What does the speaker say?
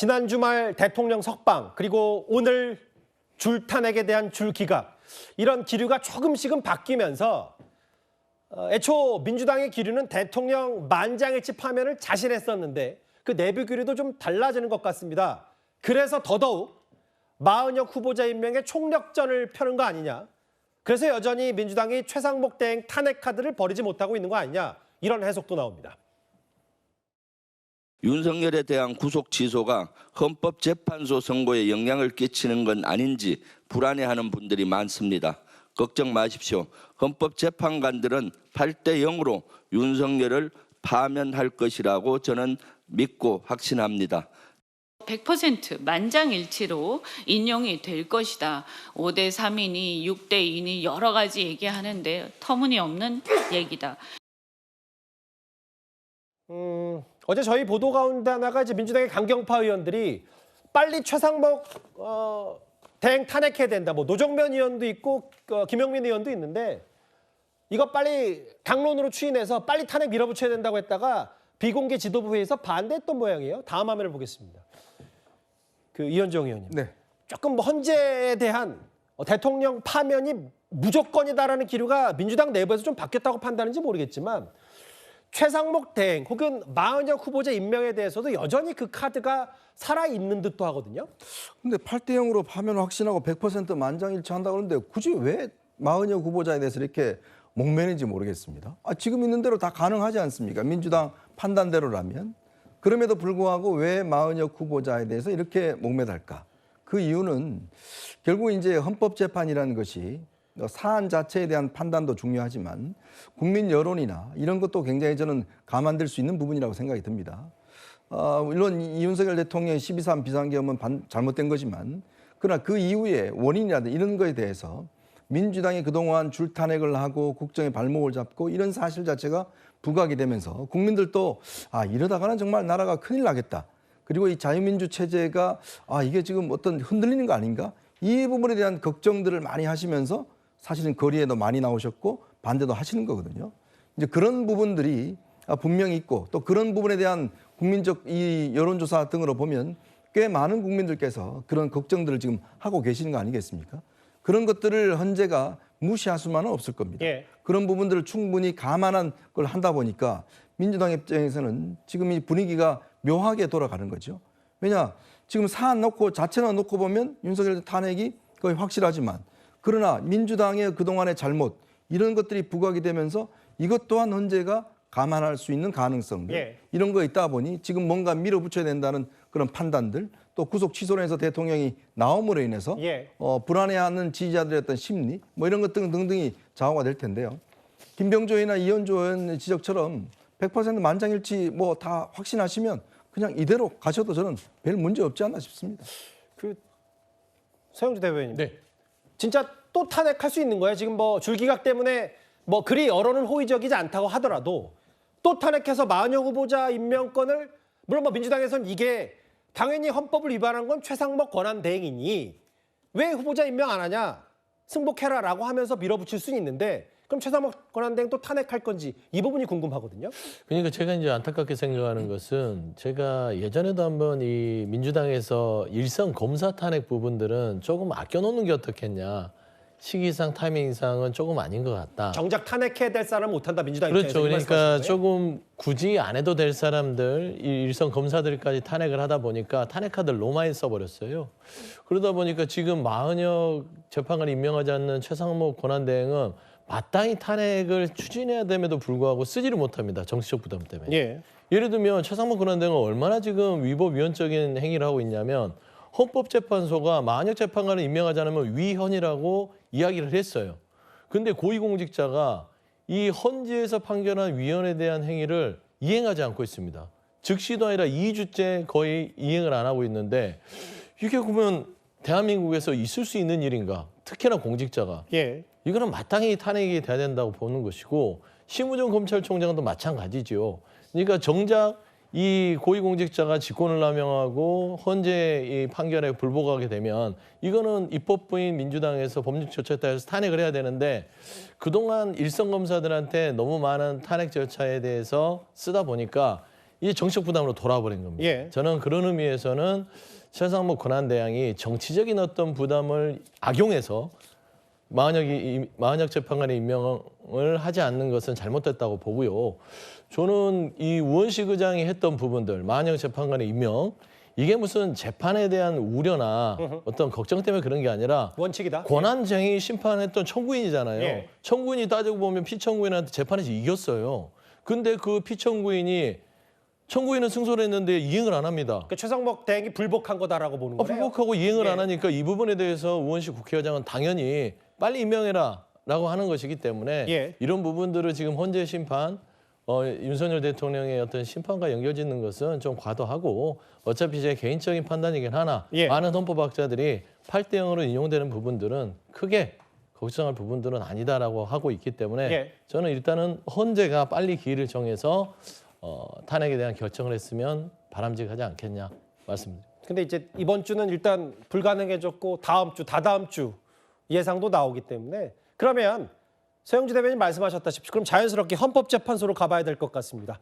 지난 주말 대통령 석방 그리고 오늘 줄탄핵에 대한 줄기각 이런 기류가 조금씩은 바뀌면서 애초 민주당의 기류는 대통령 만장일치 파면을 자신했었는데 그 내부 기류도 좀 달라지는 것 같습니다. 그래서 더더욱 마은혁 후보자 임명에 총력전을 펴는 거 아니냐. 그래서 여전히 민주당이 최상목 대행 탄핵 카드를 버리지 못하고 있는 거 아니냐. 이런 해석도 나옵니다. 윤석열에 대한 구속 취소가 헌법재판소 선고에 영향을 끼치는 건 아닌지 불안해하는 분들이 많습니다. 걱정 마십시오. 헌법재판관들은 8대 0으로 윤석열을 파면할 것이라고 저는 믿고 확신합니다. 100% 만장일치로 인용이 될 것이다. 5대 3이니 6대 2니 여러 가지 얘기하는데 터무니없는 얘기다. 어제 저희 보도 가운데 하나가 이제 민주당의 강경파 의원들이 빨리 최상목 대행 탄핵해야 된다. 뭐 노정면 의원도 있고 김영민 의원도 있는데 이거 빨리 당론으로 추인해서 빨리 탄핵 밀어붙여야 된다고 했다가 비공개 지도부 회의에서 반대했던 모양이에요. 다음 화면을 보겠습니다. 그 이현정 의원님. 네. 조금 뭐 헌재에 대한 대통령 파면이 무조건이다라는 기류가 민주당 내부에서 좀 바뀌었다고 판단하는지 모르겠지만 최상목 대행 혹은 마은혁 후보자 임명에 대해서도 여전히 그 카드가 살아있는 듯도 하거든요. 근데 8대 0으로 파면을 확신하고 100% 만장일치한다고 그러는데 굳이 왜 마은혁 후보자에 대해서 이렇게 목매는지 모르겠습니다. 지금 있는 대로 다 가능하지 않습니까? 민주당 판단대로라면. 그럼에도 불구하고 왜 마은혁 후보자에 대해서 이렇게 목매달까? 그 이유는 결국 이제 헌법재판이라는 것이 사안 자체에 대한 판단도 중요하지만 국민 여론이나 이런 것도 굉장히 저는 감안될 수 있는 부분이라고 생각이 듭니다. 물론 이윤석열 대통령의 12.3 비상계엄은 잘못된 거지만 그러나 그 이후에 원인이라든지 이런 거에 대해서 민주당이 그동안 줄탄핵을 하고 국정에 발목을 잡고 이런 사실 자체가 부각이 되면서 국민들도 이러다가는 정말 나라가 큰일 나겠다. 그리고 이 자유민주 체제가 이게 지금 어떤 흔들리는 거 아닌가? 이 부분에 대한 걱정들을 많이 하시면서 사실은 거리에도 많이 나오셨고 반대도 하시는 거거든요. 이제 그런 부분들이 분명히 있고 또 그런 부분에 대한 국민적 이 여론조사 등으로 보면 꽤 많은 국민들께서 그런 걱정들을 지금 하고 계시는 거 아니겠습니까? 그런 것들을 헌재가 무시할 수만은 없을 겁니다. 예. 그런 부분들을 충분히 감안한 걸 한다 보니까 민주당 입장에서는 지금 이 분위기가 묘하게 돌아가는 거죠. 왜냐, 지금 사안 놓고 자체만 놓고 보면 윤석열 탄핵이 거의 확실하지만 그러나 민주당의 그동안의 잘못 이런 것들이 부각이 되면서 이것 또한 헌재가 감안할 수 있는 가능성들 이런 거 있다 보니 지금 뭔가 밀어붙여야 된다는 그런 판단들 또 구속 취소로 대통령이 나옴으로 인해서 불안해하는 지지자들의 어떤 심리 뭐 이런 것 등등이 좌우가 될 텐데요. 김병조 의원이나 이현주 의원 지적처럼 100% 만장일치 뭐 다 확신하시면 그냥 이대로 가셔도 저는 별 문제 없지 않나 싶습니다. 서영주 대변인. 네. 진짜 또 탄핵할 수 있는 거예요? 지금 뭐 줄기각 때문에 뭐 그리 여론은 호의적이지 않다고 하더라도 또 탄핵해서 마은혁 후보자 임명권을 물론 뭐 민주당에서는 이게 당연히 헌법을 위반한 건 최상목 권한대행이니 왜 후보자 임명 안 하냐 승복해라라고 하면서 밀어붙일 수는 있는데 그럼 최상목 권한대행 또 탄핵할 건지 이 부분이 궁금하거든요. 그러니까 제가 이제 안타깝게 생각하는 것은 제가 예전에도 한번 이 민주당에서 일선 검사 탄핵 부분들은 조금 아껴놓는 게 어떻겠냐. 시기상 타이밍상은 조금 아닌 것 같다. 정작 탄핵해야 될 사람은 못한다 민주당 그렇죠. 입장에서. 그러니까 조금 굳이 안 해도 될 사람들, 이 일선 검사들까지 탄핵을 하다 보니까 탄핵 카드를 너무 많이 써버렸어요. 그러다 보니까 지금 마은혁 재판관을 임명하지 않는 최상목 권한대행은 마땅히 탄핵을 추진해야 됨에도 불구하고 쓰지를 못합니다. 정치적 부담 때문에. 예를 들면 최상목 권한대행은 얼마나 지금 위법위헌적인 행위를 하고 있냐면 헌법재판소가 마은혁 재판관을 임명하지 않으면 위헌이라고 이야기를 했어요. 근데 고위공직자가 이 헌재에서 판결한 위헌에 대한 행위를 이행하지 않고 있습니다. 즉시도 아니라 2주째 거의 이행을 안 하고 있는데 이게 보면 대한민국에서 있을 수 있는 일인가? 특히나 공직자가. 이거는 마땅히 탄핵이 돼야 된다고 보는 것이고 심우정 검찰총장도 마찬가지죠. 그러니까 정작 이 고위공직자가 직권을 남용하고 헌재 이 판결에 불복하게 되면 이거는 입법부인 민주당에서 법률 절차에 따라서 탄핵을 해야 되는데 그동안 일선 검사들한테 너무 많은 탄핵 절차에 대해서 쓰다 보니까 이게 정치적 부담으로 돌아버린 겁니다. 예. 저는 그런 의미에서는 최상목 권한대행이 정치적인 어떤 부담을 악용해서 마은혁 재판관의 임명을 하지 않는 것은 잘못됐다고 보고요. 저는 이 우원식 의장이 했던 부분들, 마은혁 재판관의 임명, 이게 무슨 재판에 대한 우려나 어떤 걱정 때문에 그런 게 아니라 원칙이다. 권한쟁의 심판했던 청구인이잖아요. 예. 청구인이 따지고 보면 피청구인한테 재판에서 이겼어요. 근데 그 청구인은 승소를 했는데 이행을 안 합니다. 그 최상목 대행이 불복한 거다라고 보는 거예요. 불복하고 이행을 예. 안 하니까 이 부분에 대해서 우원식 국회의장은 당연히 빨리 임명해라라고 하는 것이기 때문에 예. 이런 부분들을 지금 헌재 심판, 윤석열 대통령의 어떤 심판과 연결짓는 것은 좀 과도하고 어차피 제 개인적인 판단이긴 하나 예. 많은 헌법학자들이 8대 0으로 인용되는 부분들은 크게 걱정할 부분들은 아니다라고 하고 있기 때문에 예. 저는 일단은 헌재가 빨리 기일을 정해서 탄핵에 대한 결정을 했으면 바람직하지 않겠냐 말씀드립니다. 근데 이제 이번 주는 일단 불가능해졌고 다음 주, 다다음 주 예상도 나오기 때문에 그러면 서영주 대변인 말씀하셨다시피 그럼 자연스럽게 헌법재판소로 가봐야 될 것 같습니다.